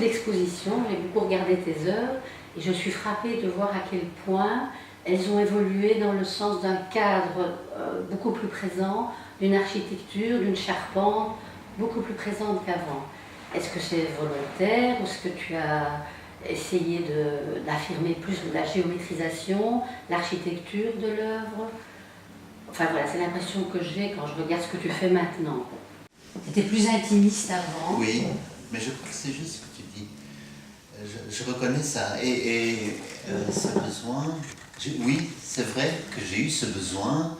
d'expositions, j'ai beaucoup regardé tes œuvres et je suis frappée de voir à quel point elles ont évolué dans le sens d'un cadre beaucoup plus présent, d'une architecture, d'une charpente beaucoup plus présente qu'avant. Est-ce que c'est volontaire ou est-ce que tu as essayé d'affirmer plus la géométrisation, l'architecture de l'œuvre? Enfin voilà, c'est l'impression que j'ai quand je regarde ce que tu fais maintenant. Tu étais plus intimiste avant. Oui, mais je crois que c'est juste ce que tu dis. Je reconnais ça. Et ce besoin, oui, c'est vrai que j'ai eu ce besoin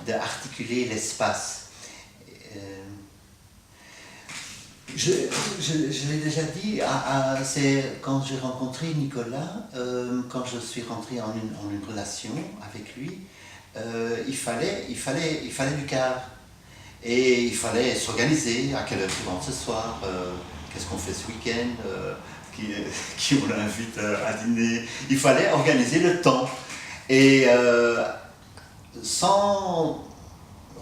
d'articuler l'espace. Je l'ai déjà dit, c'est quand j'ai rencontré Nicolas, quand je suis rentré en une relation avec lui, il fallait du cadre. Et il fallait s'organiser, à quelle heure tu rentres ce soir, qu'est-ce qu'on fait ce week-end, qui on invite à dîner. Il fallait organiser le temps. Et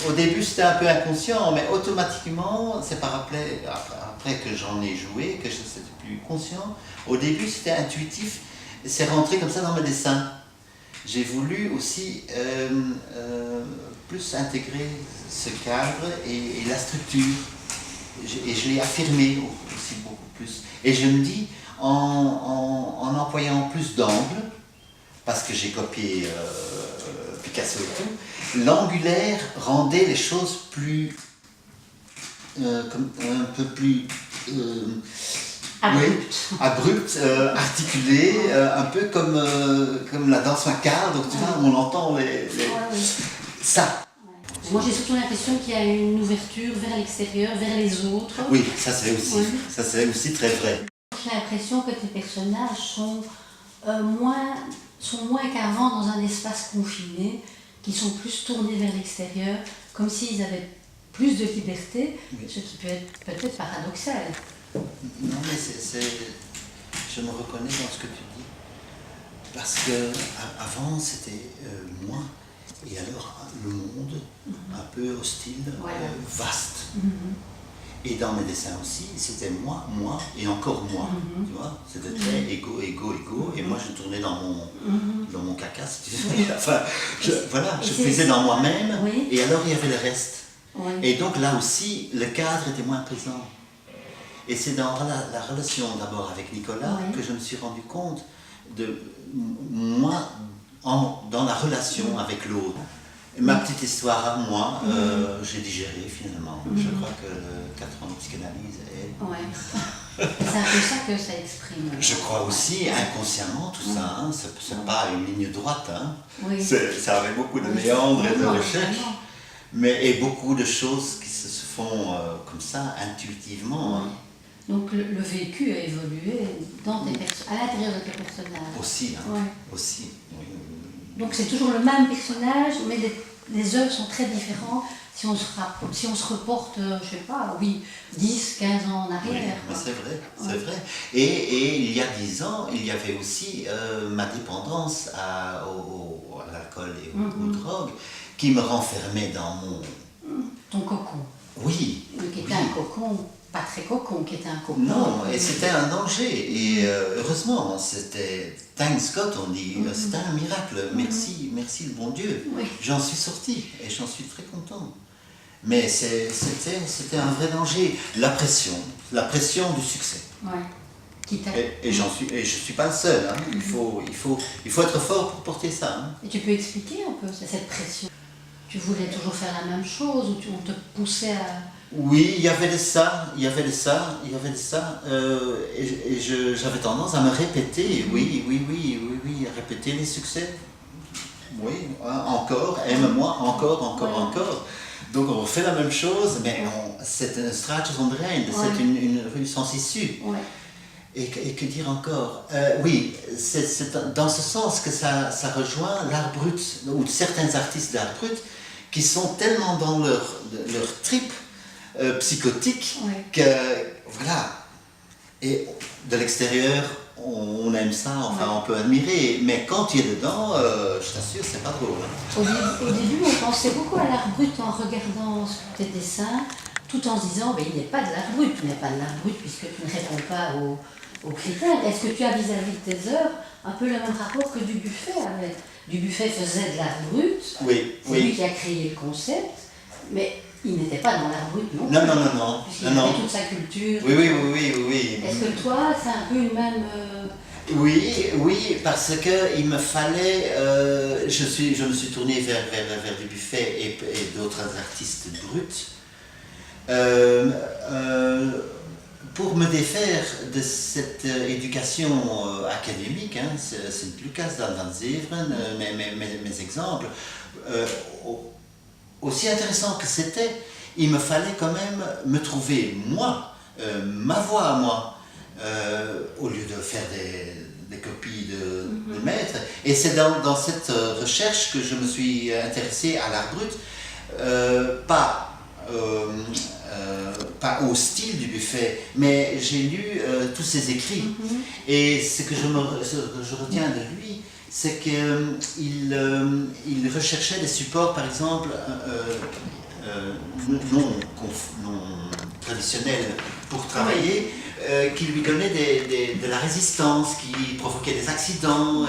au début c'était un peu inconscient, mais automatiquement, c'est après que j'en ai joué, que je n'étais plus conscient. Au début c'était intuitif, c'est rentré comme ça dans mes dessins. J'ai voulu aussi plus intégrer ce cadre et la structure. Et je l'ai affirmé aussi beaucoup plus. Et je me dis, en employant plus d'angles, parce que j'ai copié Picasso et tout, l'angulaire rendait les choses plus, un peu plus abrupte, articulée, un peu comme la danse macabre, donc tu vois, on entend ça. Moi j'ai surtout l'impression qu'il y a une ouverture vers l'extérieur, vers les autres. Oui, ça c'est aussi très vrai. J'ai l'impression que tes personnages sont moins qu'avant dans un espace confiné, qui sont plus tournés vers l'extérieur, comme s'ils avaient plus de liberté, oui. Ce qui peut être peut-être paradoxal. Non, mais je me reconnais dans ce que tu dis, parce qu'avant c'était moi, et alors le monde un peu hostile, voilà. Vaste. Et dans mes dessins aussi, c'était moi et encore moi, tu vois, c'était très égo, et moi je tournais dans mon caca, si tu veux. Enfin, je faisais dans moi-même, oui. Et alors il y avait le reste. Oui. Et donc là aussi, le cadre était moins présent. Et c'est dans la relation d'abord avec Nicolas, oui. Que je me suis rendu compte de moi dans la relation avec l'autre. Ma petite histoire à moi, j'ai digéré finalement. Je crois que 4 ans de psychanalyse aide. Ouais. C'est un peu ça que ça exprime. Je crois aussi, inconsciemment, tout ça, hein, c'est pas une ligne droite. Hein. Oui. Ça avait beaucoup de méandres et de recherches. Et beaucoup de choses qui se font comme ça, intuitivement. Hein. Donc le vécu a évolué à l'intérieur de tes personnages. Aussi, hein. Ouais. Aussi. Oui. Donc c'est toujours le même personnage, mais les œuvres sont très différentes si on se reporte, je sais pas, 10, 15 ans en arrière. Oui, c'est vrai, c'est vrai. Et il y a 10 ans, il y avait aussi ma dépendance à l'alcool et aux drogues qui me renfermait dans ton cocon. Oui. Qui était un cocon. Pas très cocon, qui était un cocon. Non, et c'était un danger. Et heureusement, c'était, thanks God, on dit, c'était un miracle. Merci le bon Dieu. Oui. J'en suis sorti et j'en suis très content. Mais c'était un vrai danger. La pression du succès. Ouais. Et je suis pas le seul. Hein. Il faut être fort pour porter ça. Hein. Et tu peux expliquer un peu cette pression? Tu voulais toujours faire la même chose ou on te poussait à... Oui, il y avait de ça, et j'avais tendance à me répéter, oui, à répéter les succès. Oui, encore, aime-moi, encore. Donc on fait la même chose, mais c'est un straat zonder einde, c'est une rue sans issue. Ouais. Et que dire encore? Oui, c'est dans ce sens que ça rejoint l'art brut, ou certains artistes d'art brut, qui sont tellement dans leur trip, psychotique, que voilà, et de l'extérieur on aime ça, enfin on peut admirer, mais quand tu es dedans, je t'assure, c'est pas drôle. Hein. Au début, on pensait beaucoup à l'art brut en regardant tes dessins, tout en se disant, mais il n'est pas de l'art brut, tu n'es pas de l'art brut puisque tu ne réponds pas aux critères. Est-ce que tu as vis-à-vis de tes œuvres un peu le même rapport que Dubuffet avait? Dubuffet faisait de l'art brut, Oui, c'est lui qui a créé le concept, mais il n'était pas dans l'art brut non plus. Non. Puisqu'il avait toute sa culture. Oui. Est-ce que toi, c'est un peu une même... Oui, parce que il me fallait, je me suis tourné vers Dubuffet et d'autres artistes bruts pour me défaire de cette éducation académique. Hein, c'est Lucas Van Zeveren, mes exemples. Aussi intéressant que c'était, il me fallait quand même me trouver moi, ma voix à moi. Au lieu de faire des copies de maîtres. Et c'est dans cette recherche que je me suis intéressé à l'art brut, pas au style du Buffet, mais j'ai lu tous ses écrits. Et ce que je retiens de lui, c'est qu'il recherchait des supports, par exemple, non traditionnels pour travailler, qui lui donnaient de la résistance, qui provoquaient des accidents.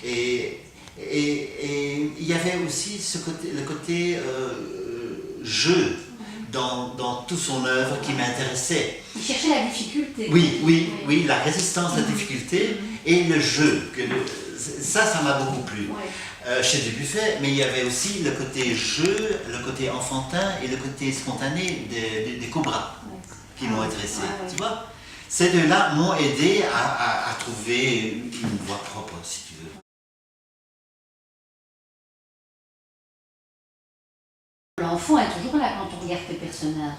Et il y avait aussi le côté jeu dans toute son œuvre qui m'intéressait. Il cherchait la difficulté. Oui, la résistance, la difficulté et le jeu. Ça m'a beaucoup plu. Chez Dubuffet, mais il y avait aussi le côté jeu, le côté enfantin et le côté spontané des cobras qui m'ont intéressé. Tu vois, ces deux-là m'ont aidé à trouver une voix propre, si tu veux. L'enfant est toujours là quand on regarde tes personnages.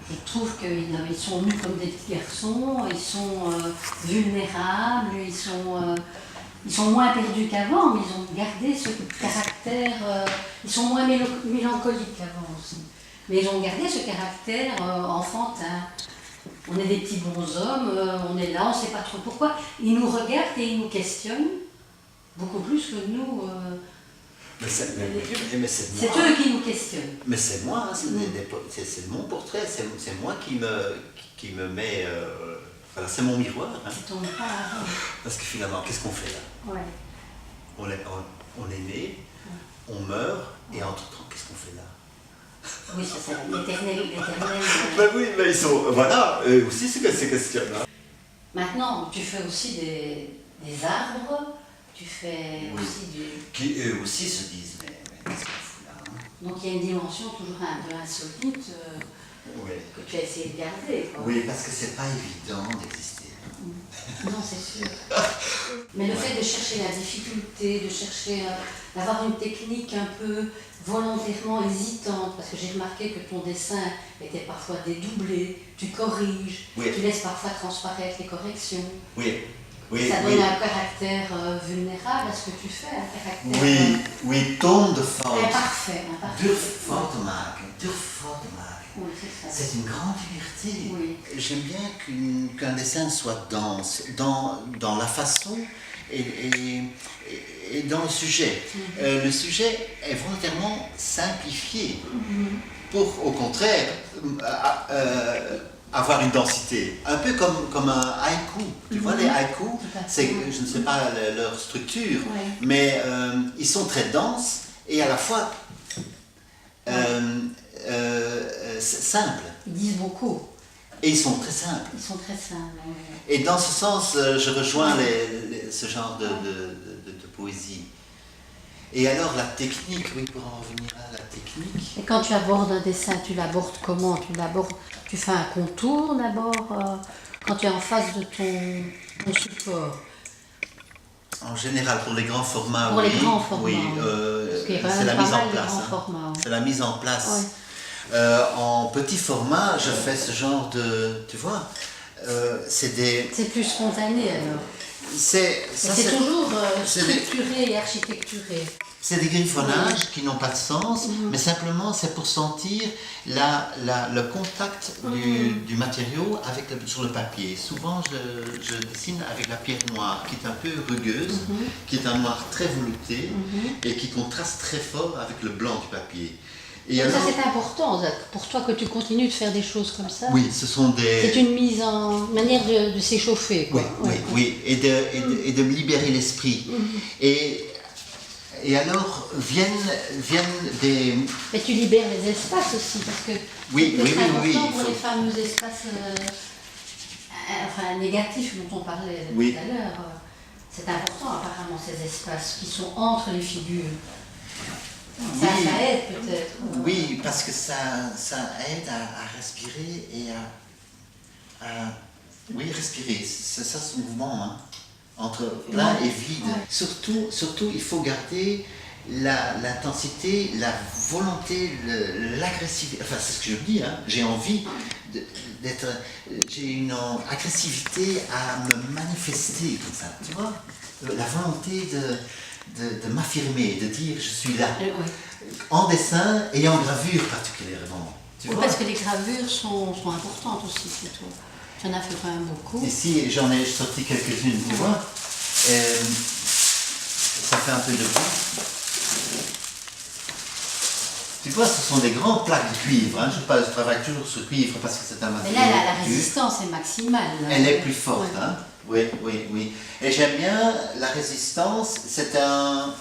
Je trouve qu'ils sont nus comme des petits garçons, ils sont vulnérables, ils sont moins perdus qu'avant, mais ils ont gardé ce caractère, ils sont moins mélancoliques qu'avant aussi. Mais ils ont gardé ce caractère enfantin. On est des petits bonshommes, on est là, on ne sait pas trop pourquoi. Ils nous regardent et ils nous questionnent, beaucoup plus que nous. C'est eux qui nous questionnent. Mais c'est moi, hein, c'est mon portrait, c'est moi qui me met... voilà, c'est mon miroir. Hein. C'est ton miroir. Parce que finalement, qu'est-ce qu'on fait là? On est né, on meurt, et entre-temps, qu'est-ce qu'on fait là? Oui, ça c'est l'éternel. Ben oui, mais ils sont... Voilà, eux aussi c'est ces questions-là. Maintenant, tu fais aussi des arbres, tu fais aussi du... Qui eux aussi se disent, mais qu'est-ce qu'on fout là, hein? Donc il y a une dimension toujours un peu insolite que tu as essayé de garder. Quoi. Oui, parce que c'est pas évident d'exister. Non, c'est sûr. Mais le fait de chercher la difficulté, de chercher d'avoir une technique un peu volontairement hésitante, parce que j'ai remarqué que ton dessin était parfois dédoublé, tu corriges, tu laisses parfois transparaître les corrections. Ça donne un caractère vulnérable à ce que tu fais, un caractère... Oui, ton de force. Imparfait. Durf te maken. Oui, c'est une grande liberté. Oui. J'aime bien qu'un dessin soit dense, dans la façon et dans le sujet. Le sujet est volontairement simplifié pour, au contraire, avoir une densité. Un peu comme un haïku. Tu vois, les haïkus, je ne sais pas leur structure, mais ils sont très denses et à la fois simples. Ils disent beaucoup. Et ils sont très simples. Et dans ce sens, je rejoins ce genre de poésie. Et alors la technique, oui, pour en revenir à la technique. Et quand tu abordes un dessin, tu l'abordes comment? Tu fais un contour d'abord quand tu es en face de ton support. En général, pour les grands formats, pour les grands formats, c'est la mise en place. C'est la mise en place. En petit format, je fais ce genre de... Tu vois, c'est plus spontané alors. C'est toujours c'est des- structuré et architecturé. C'est des griffonnages qui n'ont pas de sens, mais simplement c'est pour sentir le contact du matériau sur le papier. Souvent je dessine avec la pierre noire qui est un peu rugueuse, qui est un noir très velouté et qui contraste très fort avec le blanc du papier. Et Ça alors, c'est important pour toi que tu continues de faire des choses comme ça. oui, ce sont des... C'est une mise en manière de s'échauffer. Oui, Quoi. oui, et de me libérer l'esprit. Et alors viennent des... Mais tu libères les espaces aussi, parce que Oui, c'est oui, oui, important oui, pour il faut- les fameux espaces négatifs dont on parlait Oui. tout à l'heure. C'est important apparemment ces espaces qui sont entre les figures. Ça aide peut-être. Oui, parce que ça aide à respirer et oui, respirer. C'est ça ce mouvement, hein, entre plein et vide. Ouais. Surtout, il faut garder l'intensité, la volonté, l'agressivité. Enfin, c'est ce que je dis, hein. J'ai envie d'être... J'ai une agressivité à me manifester comme ça, tu vois. La volonté de m'affirmer, de dire je suis là. Ouais. En dessin et en gravure particulièrement. Tu vois? Parce que les gravures sont importantes aussi, plutôt. Tu en as fait quand même beaucoup. Ici, j'en ai sorti quelques-unes, tu vois. Ça fait un peu de bruit. Tu vois, ce sont des grandes plaques de cuivre. Hein. Je travaille toujours sur cuivre parce que c'est un Mais matériau. là, la résistance est maximale. Là. Elle est plus forte. Ouais. Hein. Oui. Et j'aime bien la résistance. C'est un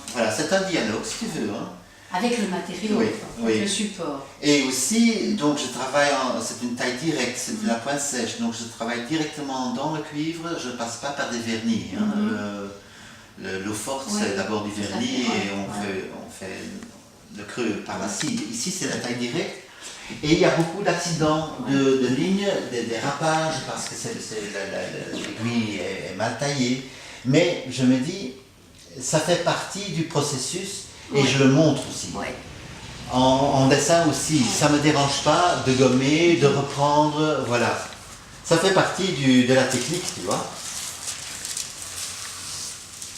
dialogue, si tu veux. Hein. Avec le matériau, Oui, avec oui. le support. Et aussi, donc je travaille, c'est une taille directe, c'est de la pointe sèche, donc je travaille directement dans le cuivre, je ne passe pas par des vernis. Hein. L'eau forte, Oui, c'est d'abord du tout à vernis fait, et ouais. on fait le creux par la scie. Ici, c'est la taille directe. Et il y a beaucoup d'accidents de lignes, des rapages, parce que l'aiguille est mal taillée. Mais je me dis, ça fait partie du processus et je le montre aussi. Ouais. En dessin aussi, ça ne me dérange pas de gommer, de reprendre, voilà. Ça fait partie de la technique, tu vois.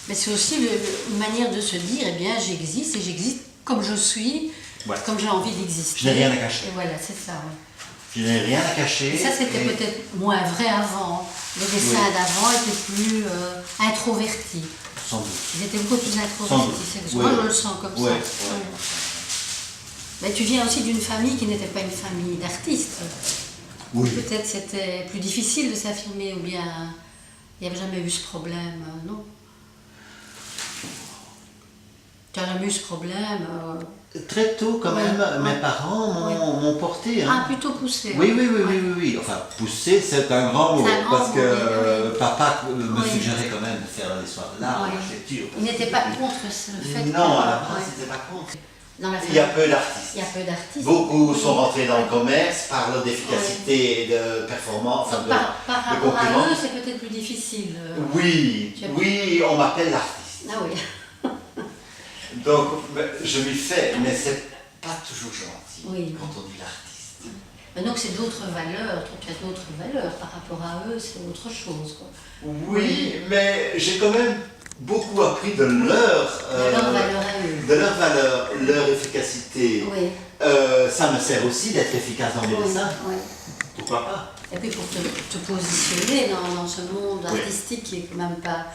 Mais c'est aussi une manière de se dire, eh bien, j'existe et j'existe comme je suis, comme j'ai envie d'exister. Je n'ai rien à cacher. Et voilà, c'est ça, oui. Je n'ai rien à cacher. Et ça, c'était peut-être moins vrai avant. Les dessins d'avant étaient plus introvertis. Sans doute. Ils étaient beaucoup plus introvertis. Moi, je le sens comme ça. Mais tu viens aussi d'une famille qui n'était pas une famille d'artistes. Oui. Peut-être c'était plus difficile de s'affirmer ou bien il n'y avait jamais eu ce problème, non? Tu n'as jamais eu ce problème Très tôt, quand même, mes parents m'ont porté. Hein. Ah, plutôt poussé. Oui. Enfin, poussé, c'est un grand mot. C'est un grand parce mot, que oui. papa me suggérait quand même de faire l'histoire de l'art, l'architecture. Il n'était pas contre le fait Non, à la base, il n'était pas contre. Dans la Il y a peu d'artistes. Il y a peu d'artistes. Beaucoup sont rentrés dans le commerce, parlent d'efficacité et de performance, enfin Par de rapport à concurrence. eux, c'est peut-être plus difficile. Oui, on m'appelle l'artiste. Ah oui. Donc, je lui fais, mais c'est pas toujours gentil quand on dit l'artiste. Mais donc c'est d'autres valeurs, toi tu as d'autres valeurs par rapport à eux, c'est autre chose. Quoi. Oui, mais j'ai quand même beaucoup appris de leur valeur à eux. De leur valeur, leur efficacité. Oui. Ça me sert aussi d'être efficace dans mes dessins. Oui. Pourquoi pas? Et puis pour te positionner dans ce monde artistique qui est quand même pas...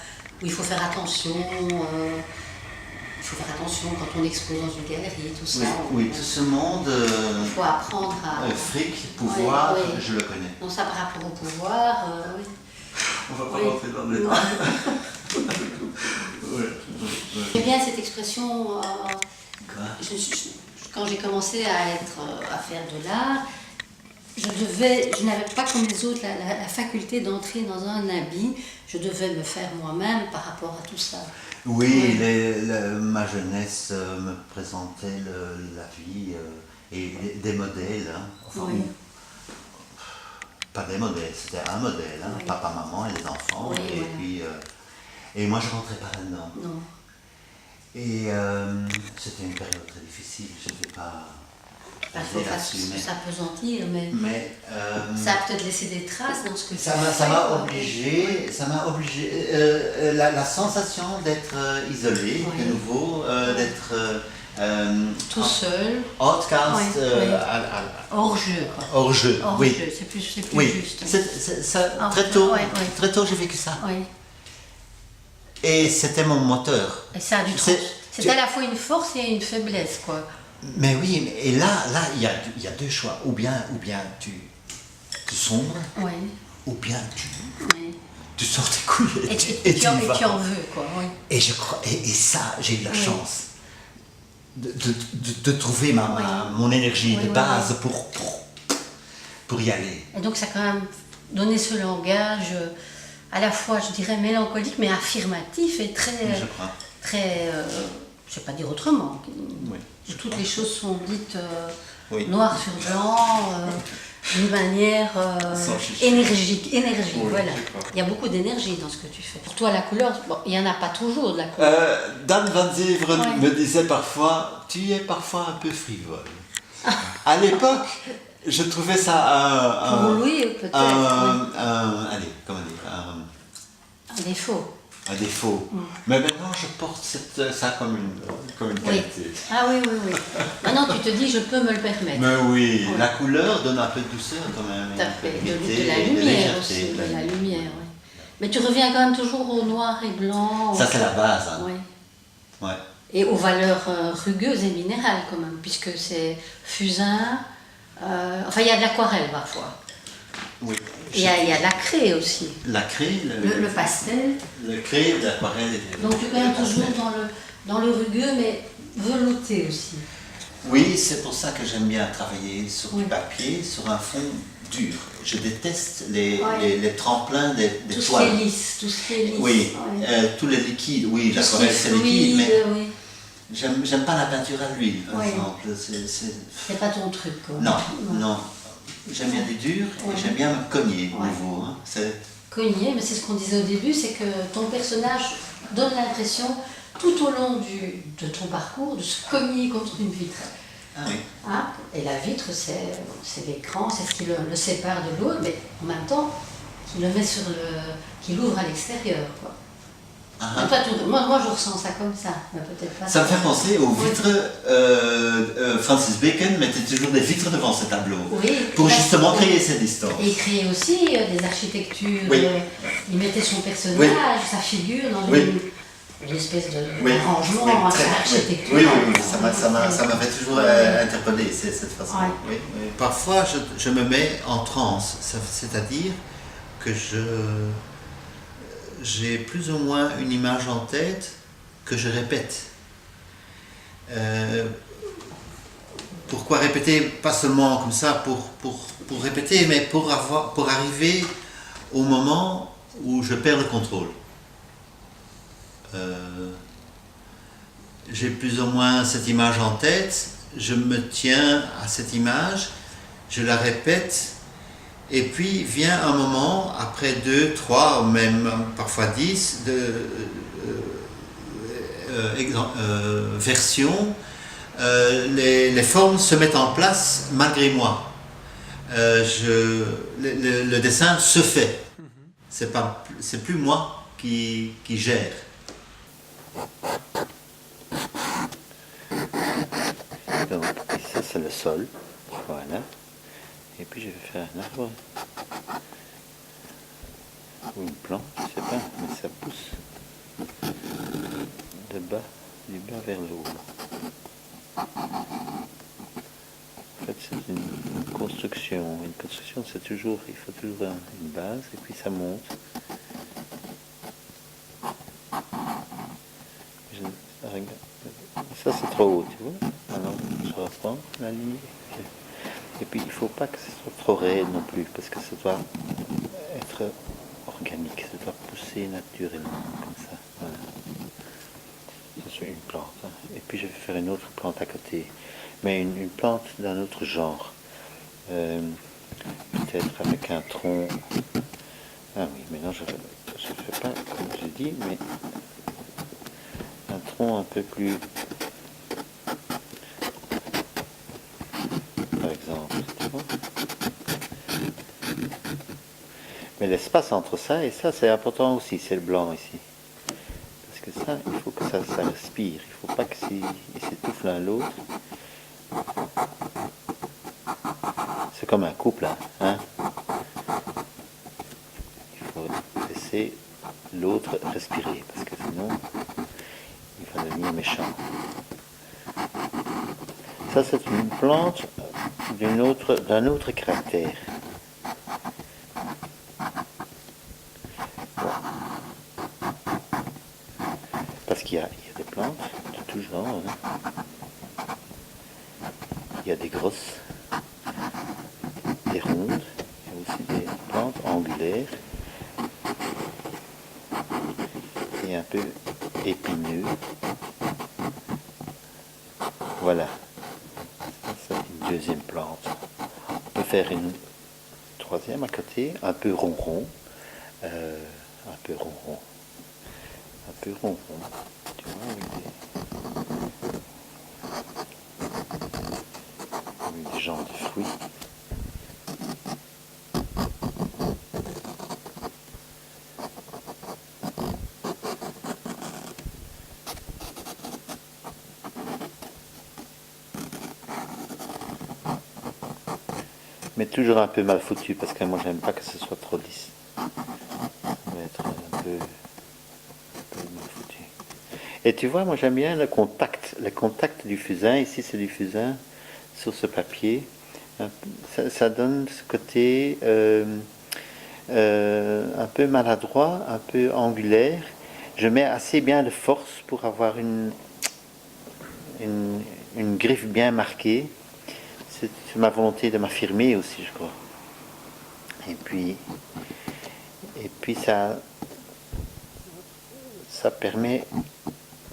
où il faut faire attention. Il faut faire attention quand on expose dans une galerie, tout ça. Oui, tout ce monde... Il faut apprendre à... fric, pouvoir, oui. je le connais. Donc ça par rapport au pouvoir, oui. On va pas rentrer dans le détail. J'aime bien cette expression... Quoi? Quand j'ai commencé à faire de l'art, je n'avais pas comme les autres la faculté d'entrer dans un habit, je devais me faire moi-même par rapport à tout ça. Oui, ma jeunesse me présentait la vie et des modèles. Hein. Enfin, pas des modèles, c'était un modèle, hein. Papa, maman et les enfants. Puis, et moi, je ne rentrais pas là-dedans. Non. Et c'était une période très difficile. Il faut pas s'apesantir, mais ça a peut-être laissé des traces dans ce que ça m'a obligé, la sensation d'être isolé, Oui. de nouveau, d'être tout seul, outcast, hors jeu. Quoi. hors jeu. Hors Oui. jeu, c'est plus Oui, juste. très tôt j'ai vécu ça. Oui. Et c'était mon moteur. Et ça a du c'est à la fois une force et une faiblesse, quoi. Mais oui, et là il y a deux choix. Ou bien tu sombres, Oui. ou bien Oui. tu sors tes couilles Et tu en veux, quoi. Oui. Et je crois, et ça, j'ai eu la chance de trouver mon énergie de base pour y aller. Et donc ça a quand même donné ce langage à la fois, je dirais, mélancolique, mais affirmatif et très, Je crois. très, je ne sais pas dire autrement. Oui, Toutes les choses sont dites Oui. noir sur blanc, d'une manière énergique. Voilà. Il y a beaucoup d'énergie dans ce que tu fais. Pour toi, la couleur, bon, il n'y en a pas toujours de la couleur. Dan Van Zeveren Ouais. me disait parfois, tu es parfois un peu frivole. À l'époque, je trouvais ça Pour Louis, peut-être. allez, comment dire, Un défaut. un défaut. Mais maintenant, je porte ça comme une qualité. Ah oui. Maintenant, tu te dis, je peux me le permettre. Mais oui, Ouais. la couleur donne un peu de douceur quand même. Tout à un peu fait. de De gaieté, la de lumière légèreté, aussi. de De la lumière, oui. Mais tu reviens quand même toujours au noir et blanc. Ça, c'est la base. Hein. Oui. Ouais. Et aux valeurs rugueuses et minérales quand même, puisque c'est fusain. Enfin, il y a de l'aquarelle parfois. Oui. Il y a de la craie aussi. La craie, Le pastel. le craie, l'aquarelle. Donc tu es quand même toujours dans le rugueux, mais velouté aussi. Oui, c'est pour ça que j'aime bien travailler sur Oui. du papier, sur un fond dur. Je déteste les Ouais. tremplins des Tout ce qui toiles. est lisse. Tout ce qui est lisse. Oui, Ouais. tous les liquides. Oui, Tout ce qui l'aquarelle est c'est liquide, mais fluide, oui. j'aime pas la peinture à l'huile, par Oui. exemple. C'est pas ton truc, quoi. Non, Ouais. non. J'aime bien du dur Ouais. et j'aime bien me cogner de Ouais. nouveau. Hein. Cogné, mais c'est ce qu'on disait au début, c'est que ton personnage donne l'impression, tout au long de ton parcours, de se cogner contre une vitre. Ah oui. Hein? Et la vitre, c'est l'écran, c'est ce qui le sépare de l'autre, mais en même temps, qui le met qui l'ouvre à l'extérieur, quoi. Ah, Toi, moi, je ressens ça comme ça, mais peut-être pas. ça me fait penser aux Oui. vitres. Francis Bacon mettait toujours des vitres devant ses tableaux. Oui, Pour tout à justement fait. créer ces distances. Et il créait aussi des architectures. Oui. Il mettait son personnage, Oui. sa figure dans Oui. une espèce Oui. d'arrangement Oui, très- architectural. oui, ça m'avait toujours interpellé cette façon. Ouais. Oui, oui. Parfois, je me mets en transe, c'est-à-dire que j'ai plus ou moins une image en tête que je répète. Pourquoi répéter? Pas seulement comme ça pour répéter, mais pour arriver au moment où je perds le contrôle. J'ai plus ou moins cette image en tête, je me tiens à cette image, je la répète, et puis vient un moment, après 2, 3, même parfois 10 versions, les formes se mettent en place malgré moi. Le dessin se fait. C'est plus moi qui gère. Donc, ça c'est le sol, voilà. Et puis je vais faire un arbre. Ou une plante, je sais pas, mais ça pousse du bas vers le haut. En fait, c'est une construction. Une construction, il faut toujours une base, et puis ça monte. Ça c'est trop haut, tu vois. Alors je reprends la ligne. Et puis il ne faut pas que ce soit trop raide non plus, parce que ça doit être organique, ça doit pousser naturellement, comme ça. Voilà. Ça c'est une plante. Hein. Et puis je vais faire une autre plante à côté. Mais une plante d'un autre genre. Peut-être avec un tronc. Ah oui, maintenant je ne fais pas comme j'ai dit, mais un tronc un peu plus l'espace entre ça et ça, c'est important aussi, c'est le blanc ici. Parce que ça, il faut que ça respire. Il ne faut pas qu'ils s'étouffent l'un l'autre. C'est comme un couple, hein. Il faut laisser l'autre respirer, parce que sinon, il va devenir méchant. Ça, c'est une plante d'un autre caractère. Bon. Parce qu'il y a des plantes de tout genre. Hein. Il y a des grosses, des rondes, il y a aussi des plantes angulaires et un peu épineux. Voilà. Ça, c'est une deuxième plante. On peut faire une troisième à côté, un peu ronron. Un peu ronron. Un peu ronron. Tu vois, avec des genres de fruits. Mais toujours un peu mal foutu, parce que moi j'aime pas que ce soit trop lisse. Ça va être un peu mal foutu. Et tu vois, moi j'aime bien le contact du fusain. Ici c'est du fusain sur ce papier. Ça donne ce côté un peu maladroit, un peu angulaire. Je mets assez bien de force pour avoir une griffe bien marquée. C'est ma volonté de m'affirmer aussi, je crois. Et puis ça permet,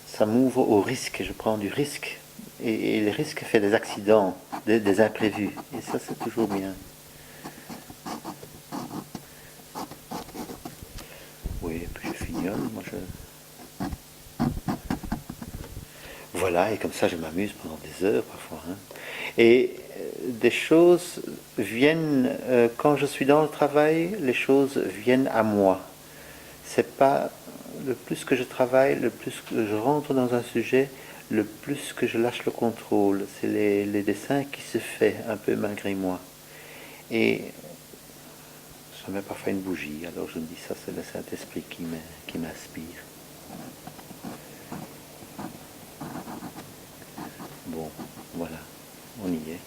ça m'ouvre au risque, je prends du risque. Et le risque fait des accidents, des imprévus. Et ça, c'est toujours bien. Oui, et puis je fignole, moi je... Voilà, et comme ça je m'amuse pendant des heures parfois. Hein. Et des choses viennent, quand je suis dans le travail, les choses viennent à moi. C'est pas le plus que je travaille, le plus que je rentre dans un sujet, le plus que je lâche le contrôle. C'est les dessins qui se font un peu malgré moi. Et je mets parfois une bougie, alors je me dis ça c'est le Saint-Esprit qui m'inspire. Bon, voilà, on y est.